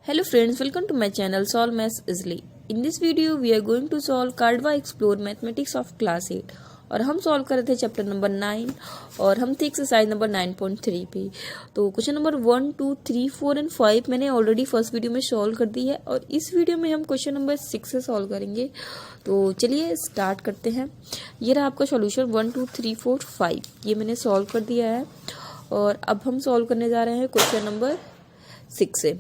Hello friends, welcome to my channel Solve Maths Easily. In this video we are going to solve Cardva Explore Mathematics of Class 8 और हम solve कर रहे थे chapter number 9 और हम थे exercise number 9.3 पे। तो क्वेश्चन नंबर 1, 2, 3, 4 एंड 5 मैंने ऑलरेडी फर्स्ट वीडियो में सॉल्व कर दी है और इस वीडियो में हम क्वेश्चन नंबर 6 से सॉल्व करेंगे। तो चलिए स्टार्ट करते हैं। ये रहा आपका सॉल्यूशन 1, 2, 3, 4, 5 ये मैंने सॉल्व कर दिया है और अब हम सॉल्व करने जा रहे हैं क्वेश्चन नंबर 6 से।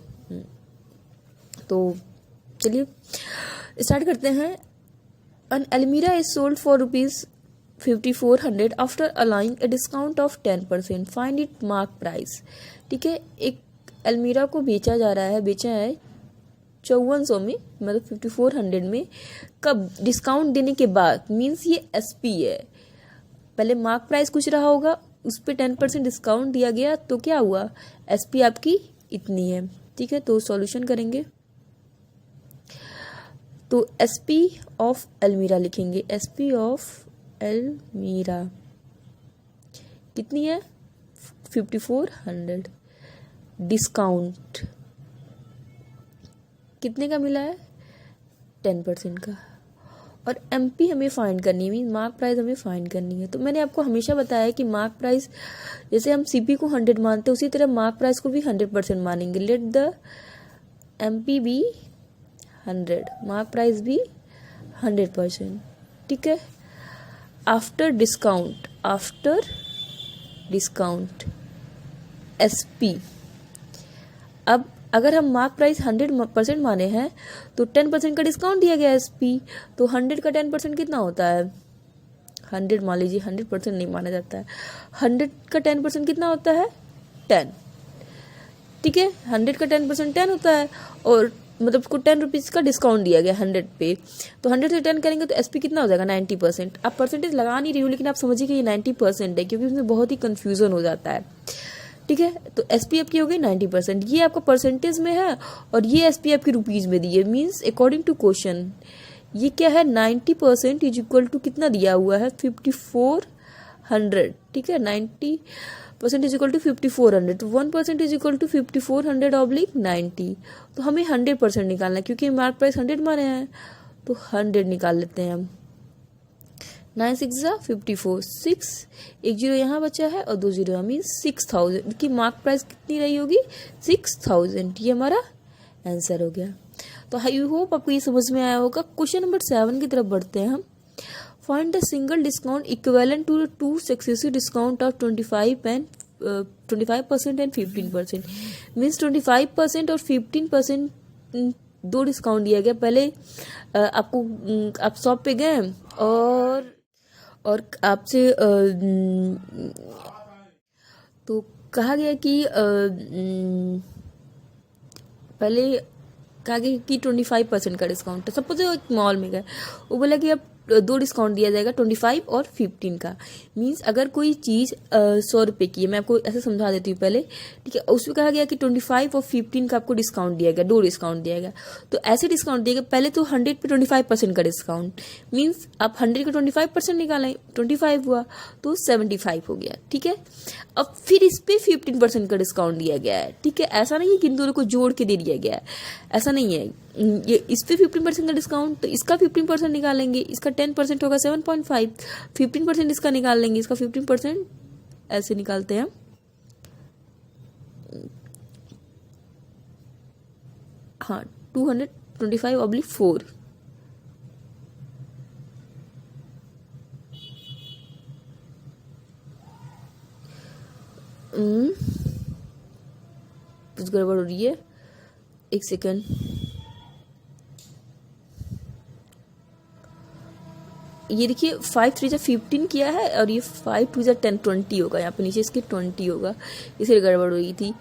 तो चलिए स्टार्ट करते हैं। An Almira is sold for ₹5400 after allowing a discount of 10%. Find its mark price. ठीक है, एक अलमीरा को बेचा जा रहा है, बेचा है 5400 में, मतलब 5400 में। कब? डिस्काउंट देने के बाद, मीन्स ये SP है। पहले मार्क प्राइस कुछ रहा होगा, उस पर 10% डिस्काउंट दिया गया, तो क्या हुआ? SP आपकी इतनी है। ठीक है, तो सॉल्यूशन करेंगे तो SP ऑफ अलमीरा लिखेंगे। SP ऑफ अलमीरा कितनी है? 5400। डिस्काउंट कितने का मिला है? 10% का। और MP हमें फाइंड करनी है, मीन मार्क प्राइस हमें फाइंड करनी है। तो मैंने आपको हमेशा बताया है कि मार्क प्राइस जैसे हम CP को 100 मानते हैं, उसी तरह मार्क प्राइस को भी 100% मानेंगे। Let the MP be 100, mark price भी 100%। ठीक है, आफ्टर डिस्काउंट SP। अब अगर हम मार्क प्राइस 100% माने हैं तो 10% का डिस्काउंट दिया गया SP, तो 100 का 10% कितना होता है? 100 मान लीजिए, 100% नहीं माना जाता है। 100 का 10% कितना होता है? 10। ठीक है, 100 का 10% 10 होता है और मतलब को 10 रुपीज़ का डिस्काउंट दिया गया 100 पे, तो 100 से 10 करेंगे तो SP कितना हो जाएगा? 90%। आप परसेंटेज लगा नहीं रही हूँ, लेकिन आप समझिए कि ये 90% है, क्योंकि उसमें बहुत ही कन्फ्यूजन हो जाता है। ठीक है, तो SP आपकी हो गई 90%। ये आपका परसेंटेज में है और ये SP आपकी रुपीज़ में दी है, मीन्स अकॉर्डिंग टू क्वेश्चन ये क्या है? 90% इज इक्वल टू कितना दिया हुआ है? 5400। ठीक है, 90% इज इक्वल टू 5400, तो 1% इज इक्वल टू 5400/90। तो हमें 100% निकालना है, क्योंकि मार्क प्राइस 100 माने हैं, तो 100 निकाल लेते हैं हम। 9 6 54, 6 एक जीरो यहाँ बचा है और 2 जीरो, मीन 6000 की मार्क प्राइस कितनी रही होगी? 6000। ये हमारा आंसर हो गया। तो आई होप आपको ये समझ में आया होगा। क्वेश्चन नंबर 7 की तरफ बढ़ते हैं हम। Find the single discount equivalent to two successive discount of 25% and 15%. Means 25% और 15% दो डिस्काउंट दिया गया। पहले आपको आप शॉप पे गए और आपसे तो कहा गया कि पहले कहा गया कि 25% का डिस्काउंट है। सपोज एक मॉल में गए, वो बोला कि अब दो डिस्काउंट दिया जाएगा 25 और 15 का। मीन्स अगर कोई चीज़ 100 रुपये की है, मैं आपको ऐसे समझा देती हूँ पहले। ठीक है, उसमें कहा गया कि 25 और 15 का आपको डिस्काउंट दिया गया, दो डिस्काउंट दिया गया। तो ऐसे डिस्काउंट दिया गया, पहले तो 100 पे 25% का डिस्काउंट, मीन्स आप 100 का 25% निकालें, 25 हुआ तो 75 हो गया। ठीक है, अब फिर इस पर 15% का डिस्काउंट दिया गया है। ठीक है, ऐसा नहीं है कि इन दोनों को जोड़ के दे दिया गया है, ऐसा नहीं है। ये इस पे 15% का डिस्काउंट, तो इसका 15% निकालेंगे, इसका 10% होगा 7.5, 15% इसका निकाल लेंगे, इसका 15% ऐसे निकालते हैं। हाँ, 225/4। कुछ गड़बड़ हो रही है, एक सेकेंड। ये देखिए 5 3 15 किया है और ये 5 2 10 20 होगा, यहाँ पे नीचे इसके 20 होगा, इसलिए गड़बड़ हुई थी।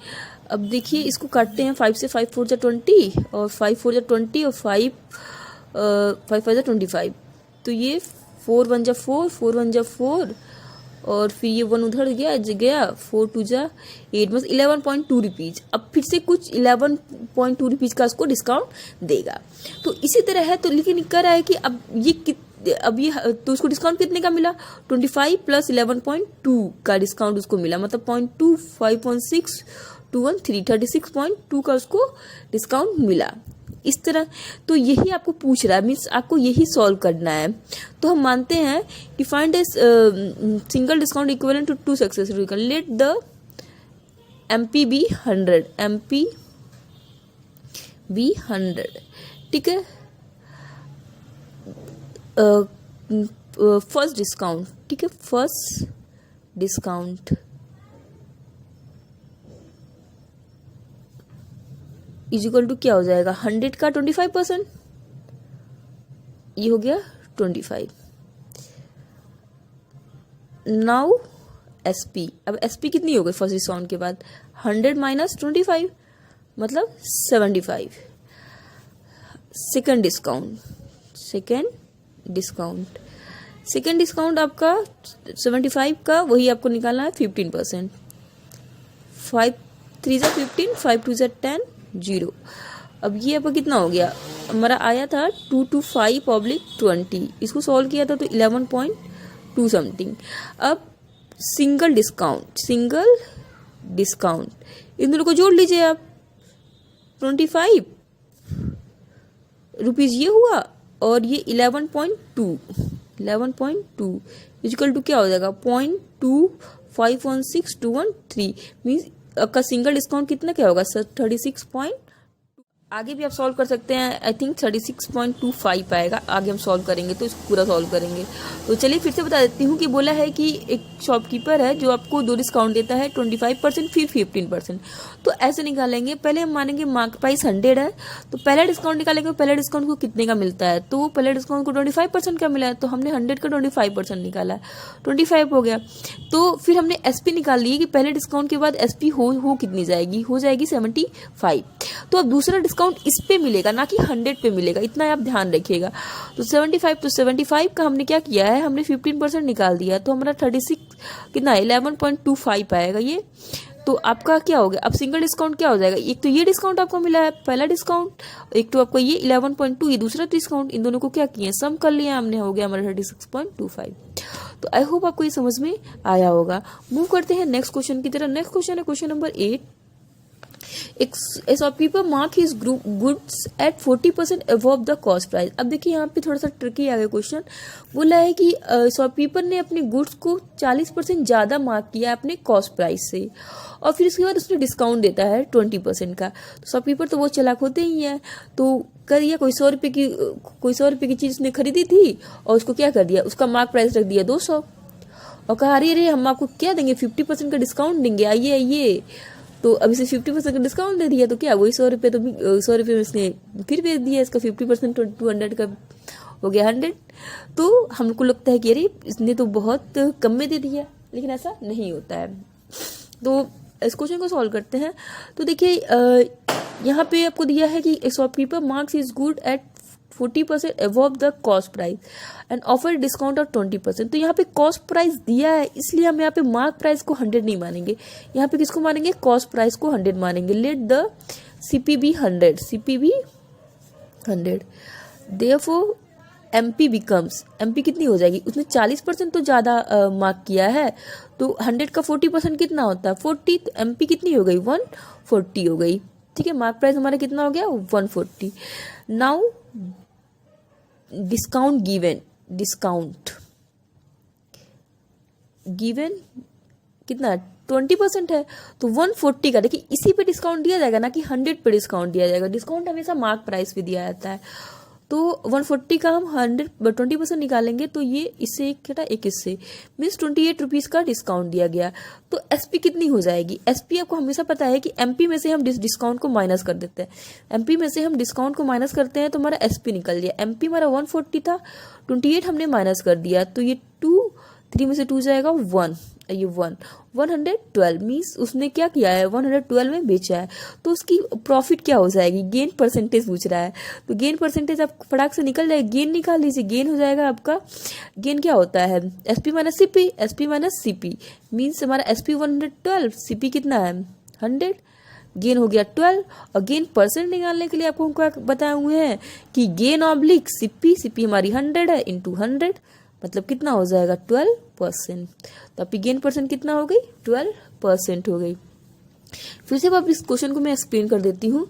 अब देखिए इसको काटते हैं, 5 से 5 4 20 और 5 4 20 और 5 5 25। तो ये 4 1 4, 4 1 4 और फिर ये 1 उधर गया 4 2 8, बस 11.2 रुपीज़। अब फिर से कुछ 11.2 रुपीज़ का उसको डिस्काउंट देगा। तो इसी तरह है, तो लेकिन कह रहा है कि अब ये तो उसको डिस्काउंट कितने का मिला? 25 + 11.2 का डिस्काउंट उसको मिला, मतलब 0.2, 5.6, 213 36.2 का उसको डिस्काउंट मिला। इस तरह तो यही आपको पूछ रहा है, मीन्स आपको यही सॉल्व करना है। तो हम मानते हैं कि find a single discount equivalent to 2 successive, let the MP be 100, MP be 100, ठीक है। फर्स्ट डिस्काउंट, ठीक है, first discount is equal to क्या हो जाएगा, 100 का 25%, ये हो गया 25। नाउ SP, अब SP कितनी हो गई फर्स्ट डिस्काउंट के बाद, 100 माइनस 25 मतलब 75। सेकेंड डिस्काउंट, सेकेंड डिस्काउंट आपका 75 का, वही आपको निकालना है 15%। 5 3 15, 5 2 10, 0। अब ये आपका कितना हो गया, हमारा आया था 225/20, इसको सॉल्व किया था तो 11.2 समथिंग। अब सिंगल डिस्काउंट इन दोनों को जोड़ लीजिए आप, 25 रुपीज ये हुआ और ये 11.2 इक्वल टू क्या हो जाएगा, 0.2516213, मीन्स आपका सिंगल डिस्काउंट कितना क्या होगा, 36 पॉइंट। आगे भी आप सॉल्व कर सकते हैं, आई थिंक 36.25 आएगा, आगे हम सॉल्व करेंगे तो इसको पूरा सॉल्व करेंगे। तो चलिए फिर से बता देती हूँ कि बोला है कि एक शॉपकीपर है जो आपको 2 डिस्काउंट देता है, 25% फिर 15%। तो ऐसे निकालेंगे, पहले हम मानेंगे मार्क प्राइस 100 है, तो पहला डिस्काउंट निकालेंगे, पहले डिस्काउंट को कितने का मिलता है, तो पहले डिस्काउंट को 25% का मिला है, तो हमने 100 का 25% निकाला है, 25 हो गया। तो फिर हमने SP निकाल ली कि पहले डिस्काउंट के बाद SP हो कितनी जाएगी, हो जाएगी 75। तो अब दूसरा डिस्काउंट इस पे मिलेगा ना कि 100 पे मिलेगा, इतना आप ध्यान रखिएगा। तो 75 का हमने क्या किया है, हमने 15% निकाल दिया, तो हमारा 36 कितना 11.25 आएगा ये। तो आपका क्या हो गया, अब सिंगल डिस्काउंट क्या हो जाएगा, एक तो ये डिस्काउंट आपको मिला है पहला डिस्काउंट, एक तो आपको ये 11.2 ये दूसरा डिस्काउंट, इन दोनों को क्या किया सम कर लिया हमने, हो गया हमारा 36.25। तो आई होप आपको ये समझ में आया होगा। मूव करते हैं नेक्स्ट क्वेश्चन की तरफ। नेक्स्ट क्वेश्चन है question number 8। A shopkeeper mark his goods at 40% above the cost price। अब देखिए यहाँ पे थोड़ा सा ट्रिकी आ गया क्वेश्चन। बोला है कि शॉपकीपर ने अपने गुड्स को 40% ज़्यादा मार्क किया अपने कॉस्ट प्राइस से, और फिर उसके बाद उसने डिस्काउंट देता है 20% का। तो शॉपकीपर तो वो चालाक होते ही है, तो कर दिया कोई 100 रुपये की चीज़ उसने खरीदी थी और उसको क्या कर दिया, उसका मार्क प्राइस रख दिया 200 और कहा अरे हम आपको क्या देंगे 50% का डिस्काउंट देंगे, आइए। तो अब इसे 50% का डिस्काउंट दे दिया, तो क्या वही 100 रुपये, तो 100 रुपये में इसने फिर बेच दिया, इसका 50% 200 का हो गया 100। तो हमको लगता है कि अरे इसने तो बहुत कम में दे दिया, लेकिन ऐसा नहीं होता है। तो इस क्वेश्चन को सॉल्व करते हैं। तो देखिए यहाँ पे आपको दिया है कि shopkeeper marks is good at 40% above the cost price and offer discount of 20%। तो यहाँ पे कॉस्ट प्राइस दिया है, इसलिए हम यहाँ पे मार्क प्राइस को 100 नहीं मानेंगे, यहाँ पे किसको मानेंगे, कॉस्ट प्राइस को 100 मानेंगे। Let the CPB 100, therefore MP becomes, MP कितनी हो जाएगी, उसने 40% तो ज़्यादा मार्क किया है, तो 100 का 40% कितना होता है 40, तो MP कितनी हो गई 140 हो गई, ठीक है। मार्क प्राइस हमारा कितना हो गया 140। नाउ डिस्काउंट गिवन कितना 20% है, तो 140 का देखिए इसी पे डिस्काउंट दिया जाएगा ना कि 100 पे डिस्काउंट दिया जाएगा। डिस्काउंट हमेशा मार्क प्राइस पे दिया जाता है, तो 140 का हम 20% निकालेंगे, तो ये इससे एक इससे मीन्स 28 रुपीज़ का डिस्काउंट दिया गया। तो SP कितनी हो जाएगी, SP आपको हमेशा पता है कि MP में से हम डिस्काउंट को माइनस कर देते हैं, MP में से हम डिस्काउंट को माइनस करते हैं तो हमारा SP निकल गया। MP हमारा 140 था, 28 हमने माइनस कर दिया, तो ये 3 में से 2 जाएगा 1, ये 112 मीन्स उसने क्या किया है 112 में बेचा है, तो उसकी प्रॉफिट क्या हो जाएगी, गेन परसेंटेज पूछ रहा है, तो गेन परसेंटेज आप फटाक से निकल जाएगा, गेन निकाल लीजिए। गेन हो जाएगा आपका, गेन क्या होता है SP माइनस CP मीन्स हमारा SP 112, CP कितना है 100, गेन हो गया 12। और गेन परसेंट निकालने के लिए आपको हम क्या बताए हुए हैं कि गेन ऑब्लिक CP हमारी 100 है इंटू 100, मतलब कितना हो जाएगा 12%। तो आपकी गेन परसेंट कितना हो गई 12% हो गई। फिर से अब इस क्वेश्चन को मैं एक्सप्लेन कर देती हूँ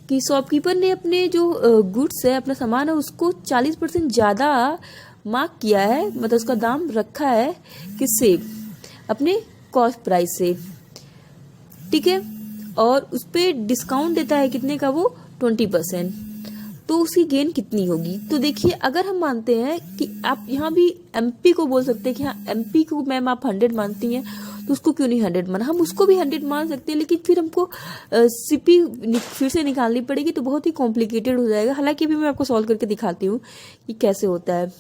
कि शॉपकीपर ने अपने जो गुड्स है, अपना सामान है, उसको 40% ज़्यादा मार्क किया है, मतलब उसका दाम रखा है किससे, अपने कॉस्ट प्राइस से, ठीक है, और उस पर डिस्काउंट देता है कितने का, वो 20%। तो उसकी गेन कितनी होगी। तो देखिए, अगर हम मानते हैं कि आप यहाँ भी एमपी को बोल सकते हैं कि हाँ एमपी को मैम आप 100 मानती हैं, तो उसको क्यों नहीं 100 माना, हम उसको भी 100 मान सकते हैं, लेकिन फिर हमको सीपी फिर से निकालनी पड़ेगी, तो बहुत ही कॉम्प्लिकेटेड हो जाएगा। हालांकि अभी मैं आपको सॉल्व करके दिखाती हूँ कि कैसे होता है।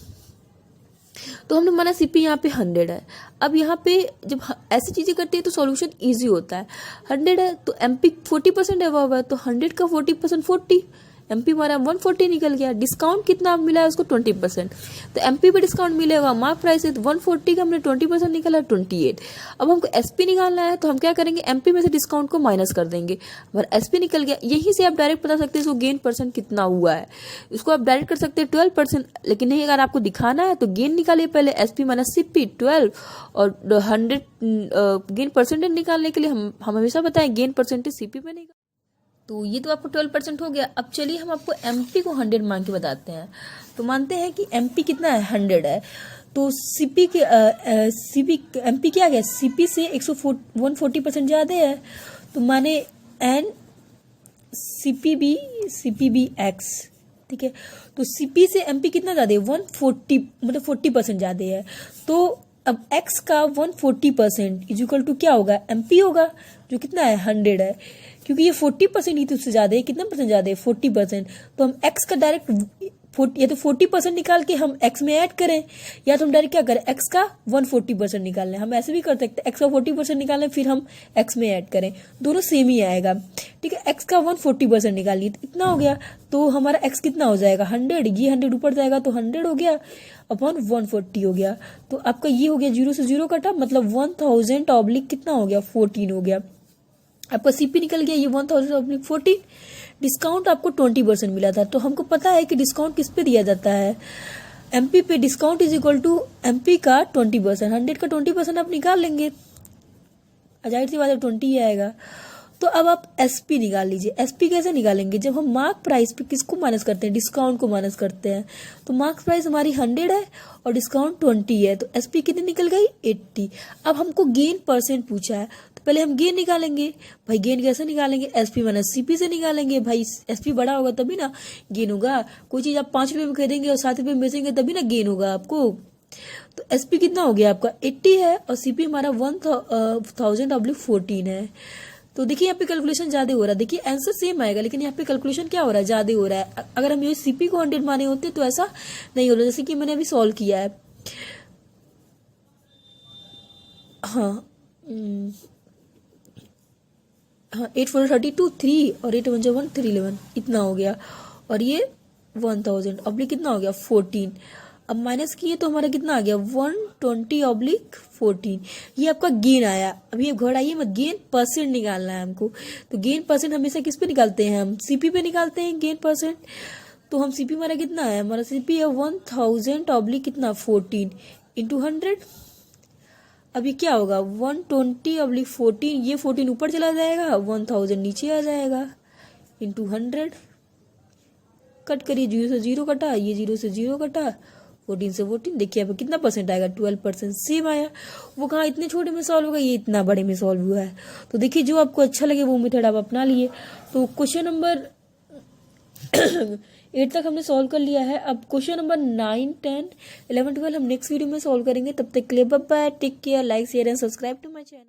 तो हमने माना सीपी यहाँ पे 100 है। अब यहाँ पे जब ऐसी चीजें करते हैं तो सॉल्यूशन इजी होता है। 100 है तो एमपी 40% अबव है, तो 100 का 40% 40, एमपी हमारा 140 निकल गया। डिस्काउंट कितना मिला है उसको 20%, तो एमपी पे डिस्काउंट मिलेगा, मार्क प्राइस है तो 140 का हमने 20% निकाला 28। अब हमको एसपी निकालना है, तो हम क्या करेंगे, एमपी में से डिस्काउंट को माइनस कर देंगे, हमारा एसपी निकल गया। यहीं से आप डायरेक्ट बता सकते हैं इसको गेन परसेंट कितना हुआ है। इसको आप डायरेक्ट कर सकते हैं 12%, लेकिन नहीं, अगर आपको दिखाना है तो गेन निकालिए पहले, एसपी माइनस सीपी 12 और 100 गेन परसेंटेज निकालने के लिए हम हमेशा बताएं गेन परसेंटेज सीपी पे निकाल। तो ये तो आपको 12% हो गया। अब चलिए हम आपको एमपी को 100 मान के बताते हैं। तो मानते हैं कि एमपी कितना है, 100 है, तो सीपी के एमपी क्या गया, सीपी से 140% ज़्यादा है, तो माने एन सीपीबी एक्स, ठीक है। तो सीपी से एमपी कितना ज़्यादा है, 140, मतलब 40% ज़्यादा है। तो अब x का 140% इज इक्वल टू क्या होगा, एमपी होगा, जो कितना है 100 है, क्योंकि ये 40% ही तो उससे ज़्यादा है, कितना परसेंट ज़्यादा है 40%। तो हम x का डायरेक्ट या तो 40% निकाल के हम x में ऐड करें, या तो हम डायरेक्ट क्या करें, x का 140% निकाल लें। हम ऐसे भी कर सकते हैं, x का 40% निकाल लें फिर हम x में ऐड करें, दोनों सेम ही आएगा, ठीक है। x का 140% निकालिए, इतना हो गया, तो हमारा x कितना हो जाएगा 100, ये 100 ऊपर जाएगा तो 100 हो गया अपॉन 140 हो गया। तो आपका ये हो गया 0 से 0 कटा, मतलब 1000 ऑब्लिक कितना हो गया 14 हो गया। आपका सीपी निकल गया ये 1000 ऑब्लिक 14। डिस्काउंट आपको 20% मिला था, तो हमको पता है कि डिस्काउंट किस पे दिया जाता है, एमपी पे। Discount is equal to MP का 20%, 100 का 20% आप निकाल लेंगे, जाहिर सी बात है 20 ही आएगा। तो अब आप एसपी निकाल लीजिए। एसपी कैसे निकालेंगे, जब हम मार्क प्राइस पे किसको माइनस करते हैं, डिस्काउंट को माइनस करते हैं। तो मार्क प्राइस हमारी 100 है और डिस्काउंट 20 है, तो एसपी कितनी निकल गई 80। अब हमको गेन परसेंट पूछा है, तो पहले हम गेन निकालेंगे। भाई गेन कैसे निकालेंगे, एसपी माइनस सीपी से निकालेंगे। भाई एसपी बड़ा होगा तभी ना गेन होगा। कोई चीज आप 5 रुपये में खरीदेंगे और 7 रुपये में बेचेंगे तभी ना गेन होगा आपको। तो एसपी कितना हो गया आपका 80 है, और सीपी हमारा 1000/14 है। तो देखिए यहाँ पे कैलकुलेशन ज्यादा हो रहा है, देखिए आंसर सेम आएगा, लेकिन यहाँ पे कैलकुलेशन क्या हो रहा है, ज्यादा हो रहा है। अगर हम ये सीपी को 100 माने होते तो ऐसा नहीं हो रहा, जैसे कि मैंने अभी सॉल्व किया है। हाँ हाँ 8 4 32 3 और 8 1 1 3 11 इतना हो गया, और ये 1000 ऑब्लिक कितना हो गया 14। अब माइनस किए तो हमारा कितना आ गया 120/14। ये आपका गेन आया। अभी ये घबराइए मत, गेन परसेंट निकालना है हमको। तो गेन परसेंट हमेशा किस पे निकालते हैं, हम सीपी पे निकालते हैं गेन परसेंट। तो हम सीपी हमारा कितना है, हमारा सीपी है 1000 कितना 14 इंटू 100। अब ये क्या होगा 120/14, ये 14 ऊपर चला जाएगा, 1000 नीचे आ जाएगा, इंटू 100। कट करिए, 0 से 0 कटा, ये 0 से 0 कटा, 14 से 14। देखिए अब कितना परसेंट आएगा 12%, सेम आया। वो कहाँ इतने छोटे में सॉल्व होगा, ये इतना बड़े में सॉल्व हुआ है। तो देखिए जो आपको अच्छा लगे वो मेथड आप अपना लिए। तो क्वेश्चन नंबर 8 तक हमने सॉल्व कर लिया है। अब क्वेश्चन नंबर 9 10 11 12 हम नेक्स्ट वीडियो में सॉल्व करेंगे। तब तक के लिए bye bye, take care, like share and subscribe to my channel.